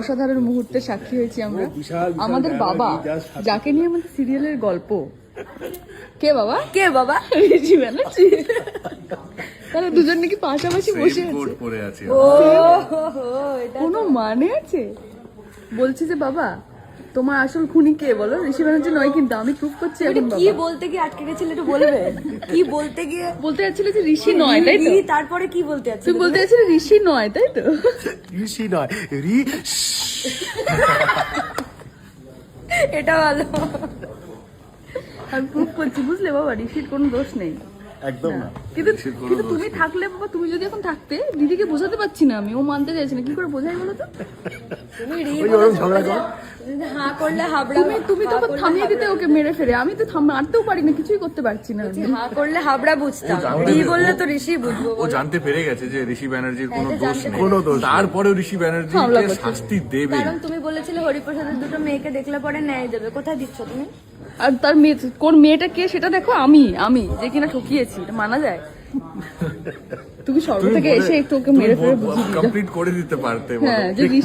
অসাধারণ মুহূর্তে সাক্ষী হয়েছি আমরা। আমাদের বাবা যাকে নিয়ে আমাদের সিরিয়ালের গল্প, কে বাবা? কে বাবা? ঋষি ব্যানার্জি। তারা দুজন নাকি পাশাপাশি বসে আছে। ও কোনো মানে আছে? বলছি যে বাবা তোমার আসল খুনি কে বলো? ঋষি ব্যানার্জি নয় কিন্তু, আমি প্রুফ করছি এখন। কি বাবা বলতে গিয়ে আটকে গেছিলে একটু বলবে? কি বলতে গিয়ে বলতে যাচ্ছিলে যে ঋষি নয়, তাই তো? তারপরে কি বলতে যাচ্ছিলে? তুমি বলতে যাচ্ছিলে ঋষি নয়, তাই তো? ঋষি নয়, এটা ভালো। আমি প্রুফ করছি, বুঝলে বাবা, ঋষির কোনো দোষ নেই একদম না। কিন্তু তুমি থাকলে বাবা, তুমি যদি এখন থাকতে, দিদিকে বোঝাতে পারছি না আমি, ও মানতে চাইছে না, কি করে বোঝাই বলো তো? তুমি ওই ওরকম ঝগড়া করো। হাঁ করলে হাবড়া, তুমি তো থামিয়ে দিতে ওকে মেরে ফেরে, আমি তো মারতেও পারি না, কিছুই করতে পারছি না। হাঁ করলে হাবড়া বুঝতাম, ঋ বললে তো ঋষি বুঝবো। ও জানতে পেরে গেছে যে ঋষি ব্যানার্জির কোনো দোষ নেই, কোনো দোষ নেই। তারপরেও ঋষি ব্যানার্জিকে শাস্তি দেবে। কারণ তুমি বলেছিলে হরিপ্রসাদের দুটো মেয়েকে দেখলে পরে ন্যায় দেবে, কোথায় দিচ্ছ তুমি? আর তার মেয়ে, কোন মেয়েটা কে সেটা দেখো। আমি যে কিনা ঠকিয়েছি, এটা মানা যায়? তুমি সর্ব থেকে এসে একটু ওকে মেরে ফেরে বুঝিয়ে দিও। কমপ্লিট করে দিতে পারতে। হ্যাঁ, যে ঋষি